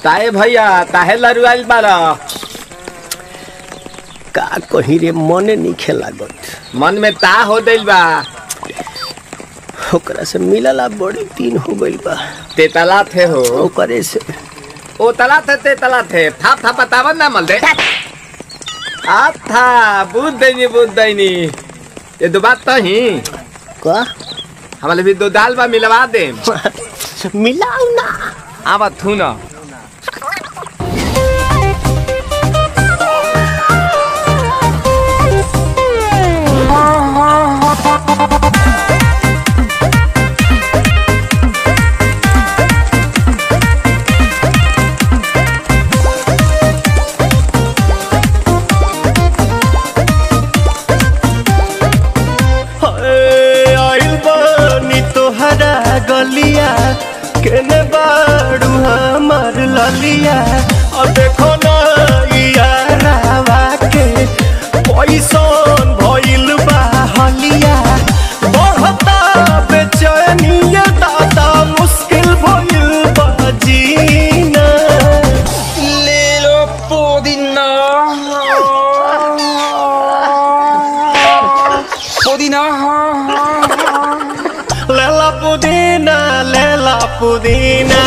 ताए भैया ताहे लरुआइल बारा का कहीं रे मन नहीं खेलागत मन में ता हो दिल बा ओकरा से मिलला बड़ी दिन हो गइल बा। तेतला थे हो ओकरे से ओ तला थे तेतला थे था बतावन ना मल दे आ था बुद्ध दैनी ये दो बात तो ही का हमारे भी दो दाल बा मिलवा दे मिलाऊ ना आवा थू ना गलिया केने बाड़ू हमर ललिया और देखो ना यारावा के पैसन भइल बा हलिया बढ़ता बेचैनिया दादा मुश्किल भइल बा जीना ले लो पुदीना लेला पुदीना